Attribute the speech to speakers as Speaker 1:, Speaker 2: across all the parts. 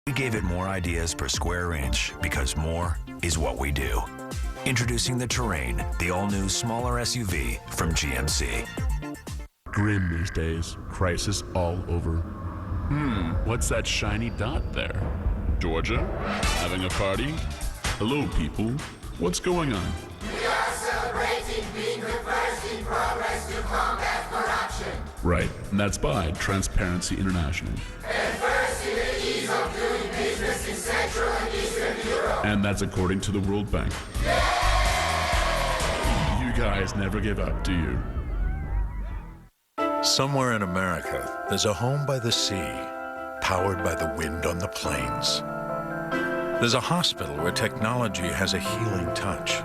Speaker 1: We gave it more ideas per square inch because more is what we do. Introducing the Terrain, the all-new smaller SUV from GMC.
Speaker 2: Grim these days. Crisis all over. What's that shiny dot there? Georgia? Having a party? Hello, people. What's going on?
Speaker 3: We are celebrating being the first in progress to combat corruption.
Speaker 2: Right, and that's by Transparency International.
Speaker 3: And first in the ease of doing business in Central and Eastern Europe.
Speaker 2: And that's according to the World Bank. You guys never give up, do you?
Speaker 4: Somewhere in America, there's a home by the sea, powered by the wind on the plains. There's a hospital where technology has a healing touch.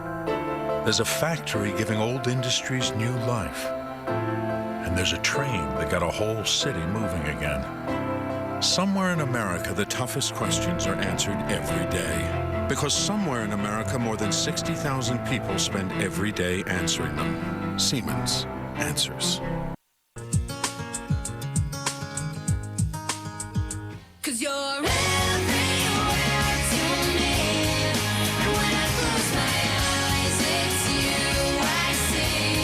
Speaker 4: There's a factory giving old industries new life. And there's a train that got a whole city moving again. Somewhere in America, the toughest questions are answered every day. Because somewhere in America, more than 60,000 people spend every day answering them. Siemens answers.
Speaker 5: Cause you're everywhere to me. And when I close my eyes, it's you I see.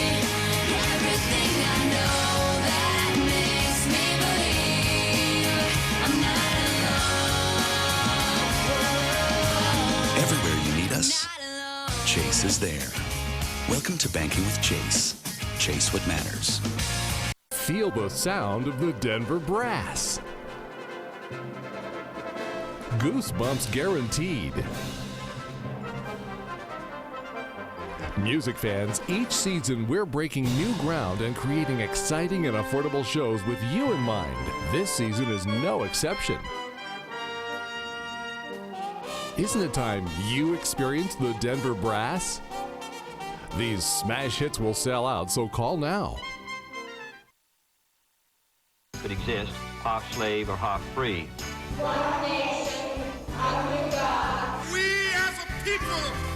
Speaker 5: Everything I know that makes me believe I'm not alone.
Speaker 6: Everywhere you need us, Chase is there. Welcome to Banking with Chase. Chase what matters.
Speaker 7: Feel the sound of the Denver Brass. Goosebumps guaranteed. Music fans, each season we're breaking new ground and creating exciting and affordable shows with you in mind. This season is no exception. Isn't it time you experience the Denver Brass? These smash hits will sell out, so call now.
Speaker 8: Could exist, half slave or half free.
Speaker 3: One nation under God. We as a people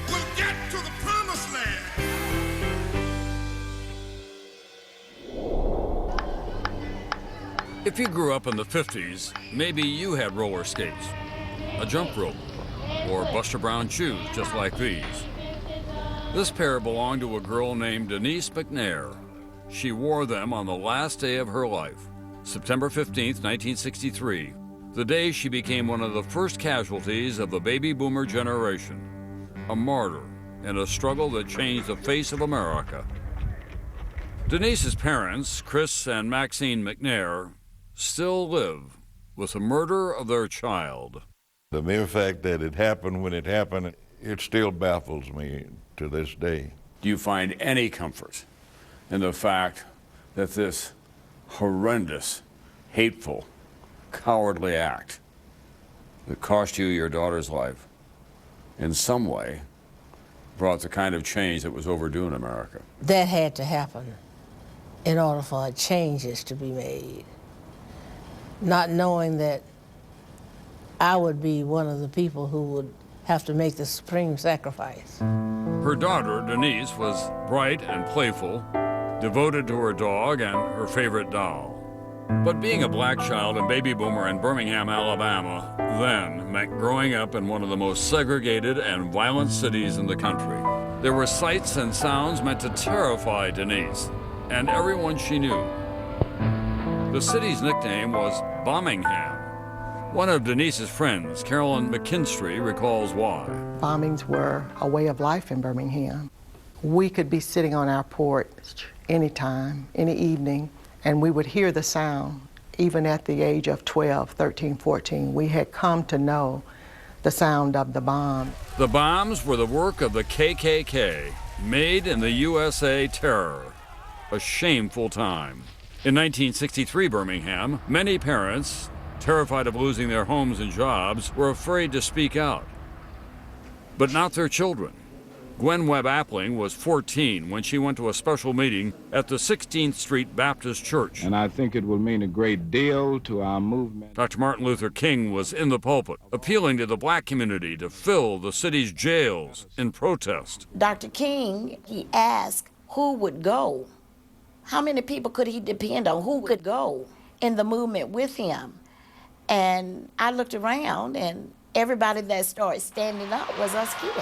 Speaker 3: will get to the promised land.
Speaker 9: If you grew up in the 50s, maybe you had roller skates, a jump rope, or Buster Brown shoes just like these. This pair belonged to a girl named Denise McNair. She wore them on the last day of her life, September 15th, 1963, the day she became one of the first casualties of the baby boomer generation, a martyr in a struggle that changed the face of America. Denise's parents, Chris and Maxine McNair, still live with the murder of their child.
Speaker 10: The mere fact that it happened when it happened, it still baffles me to this day.
Speaker 9: Do you find any comfort in the fact that this horrendous, hateful, cowardly act that cost you your daughter's life in some way brought the kind of change that was overdue in America?
Speaker 11: That had to happen in order for changes to be made. Not knowing that I would be one of the people who would have to make the supreme sacrifice.
Speaker 9: Her daughter, Denise, was bright and playful, devoted to her dog and her favorite doll. But being a black child and baby boomer in Birmingham, Alabama, then meant growing up in one of the most segregated and violent cities in the country. There were sights and sounds meant to terrify Denise and everyone she knew. The city's nickname was Bombingham. One of Denise's friends, Carolyn McKinstry, recalls why.
Speaker 12: Bombings were a way of life in Birmingham. We could be sitting on our porch anytime, any evening, and we would hear the sound. Even at the age of 12, 13, 14, we had come to know the sound of the bomb.
Speaker 9: The bombs were the work of the KKK, made in the USA terror. A shameful time. In 1963 Birmingham, many parents, terrified of losing their homes and jobs, were afraid to speak out. But not their children. Gwen Webb Appling was 14 when she went to a special meeting at the 16th Street Baptist Church.
Speaker 13: And I think it will mean a great deal to our movement.
Speaker 9: Dr. Martin Luther King was in the pulpit, appealing to the black community to fill the city's jails in protest.
Speaker 14: Dr. King, he asked who would go. How many people could he depend on? Who could go in the movement with him? And I looked around, and everybody that started standing up was us kids.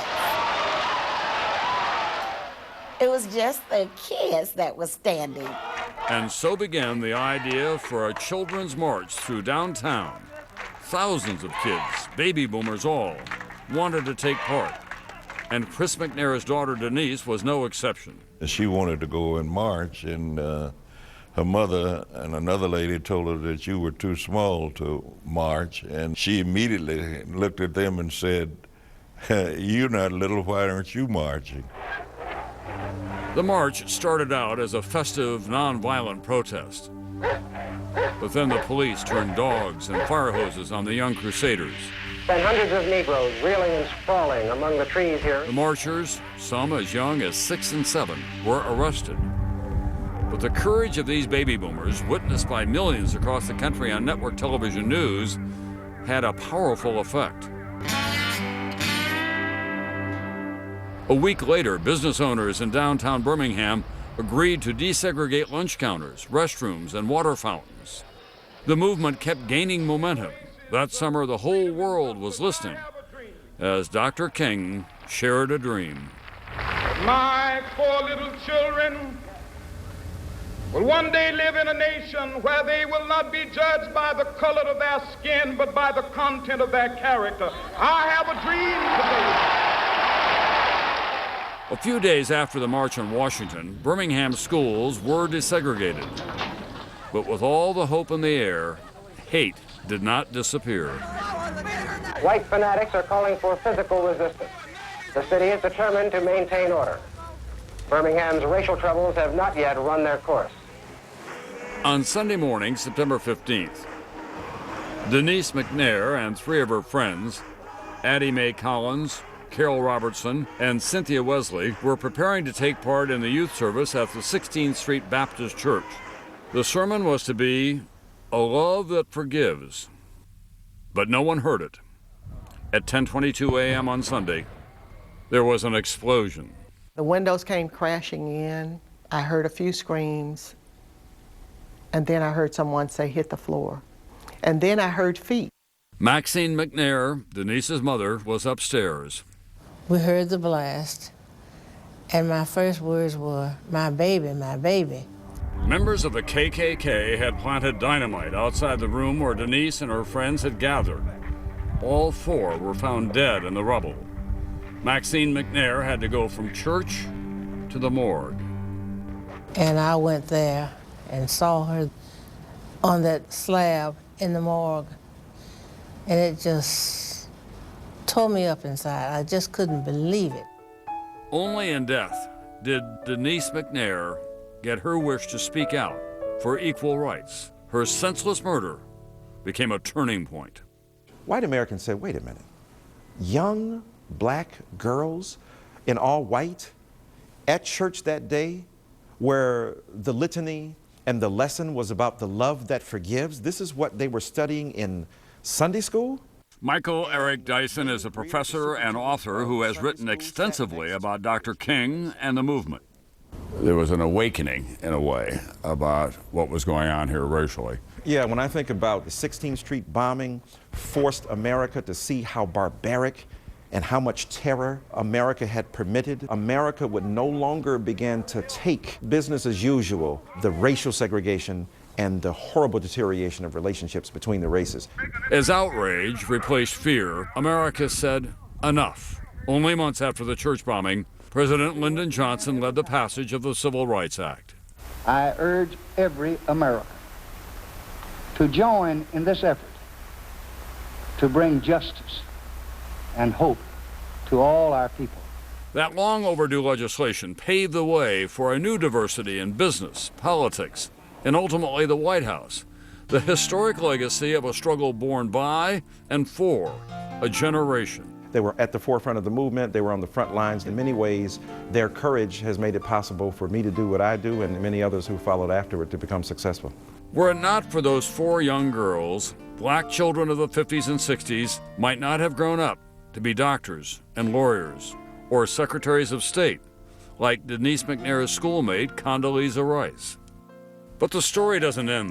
Speaker 14: It was just the kids that was standing.
Speaker 9: And so began the idea for a children's march through downtown. Thousands of kids, baby boomers all, wanted to take part. And Chris McNair's daughter Denise was no exception.
Speaker 10: She wanted to go and march, and her mother and another lady told her that you were too small to march, and she immediately looked at them and said, "You're not little, why aren't you marching?"
Speaker 9: The march started out as a festive, nonviolent protest. But then the police turned dogs and fire hoses on the young crusaders.
Speaker 15: And hundreds of Negroes reeling and sprawling among the trees here.
Speaker 9: The marchers, some as young as 6 and 7, were arrested. But the courage of these baby boomers, witnessed by millions across the country on network television news, had a powerful effect. A week later, business owners in downtown Birmingham agreed to desegregate lunch counters, restrooms, and water fountains. The movement kept gaining momentum. That summer, the whole world was listening as Dr. King shared a dream.
Speaker 3: My 4 little children will one day live in a nation where they will not be judged by the color of their skin, but by the content of their character. I have a dream today.
Speaker 9: A few days after the March on Washington, Birmingham schools were desegregated. But with all the hope in the air, hate did not disappear.
Speaker 15: White fanatics are calling for physical resistance. The city is determined to maintain order. Birmingham's racial troubles have not yet run their course.
Speaker 9: On Sunday morning, September 15th, Denise McNair and 3 of her friends, Addie Mae Collins, Carol Robertson, and Cynthia Wesley, were preparing to take part in the youth service at the 16th Street Baptist Church. The sermon was to be a love that forgives, but no one heard it. At 10:22 a.m. on Sunday, there was an explosion.
Speaker 12: The windows came crashing in. I heard a few screams, and then I heard someone say, "Hit the floor." And then I heard feet.
Speaker 9: Maxine McNair, Denise's mother, was upstairs.
Speaker 11: We heard the blast, and my first words were, "My baby, my baby."
Speaker 9: Members of the KKK had planted dynamite outside the room where Denise and her friends had gathered. All 4 were found dead in the rubble. Maxine McNair had to go from church to the morgue.
Speaker 11: And I went there and saw her on that slab in the morgue, and it just tore me up inside. I just couldn't believe it.
Speaker 9: Only in death did Denise McNair get her wish to speak out for equal rights. Her senseless murder became a turning point.
Speaker 16: White Americans said, wait a minute, young black girls in all white at church that day where the litany and the lesson was about the love that forgives, this is what they were studying in Sunday school?
Speaker 9: Michael Eric Dyson is a professor and author who has written extensively about Dr. King and the movement. There was an awakening, in a way, about what was going on here racially.
Speaker 16: Yeah, when I think about the 16th Street bombing forced America to see how barbaric and how much terror America had permitted, America would no longer begin to take business as usual, the racial segregation and the horrible deterioration of relationships between the races.
Speaker 9: As outrage replaced fear, America said, enough. Only months after the church bombing, President Lyndon Johnson led the passage of the Civil Rights Act.
Speaker 17: I urge every American to join in this effort to bring justice and hope to all our people.
Speaker 9: That long overdue legislation paved the way for a new diversity in business, politics, and ultimately the White House, the historic legacy of a struggle born by and for a generation.
Speaker 16: They were at the forefront of the movement. They were on the front lines. In many ways, their courage has made it possible for me to do what I do and many others who followed afterward to become successful.
Speaker 9: Were it not for those 4 young girls, black children of the 50s and 60s might not have grown up to be doctors and lawyers or secretaries of state, like Denise McNair's schoolmate, Condoleezza Rice. But the story doesn't end there.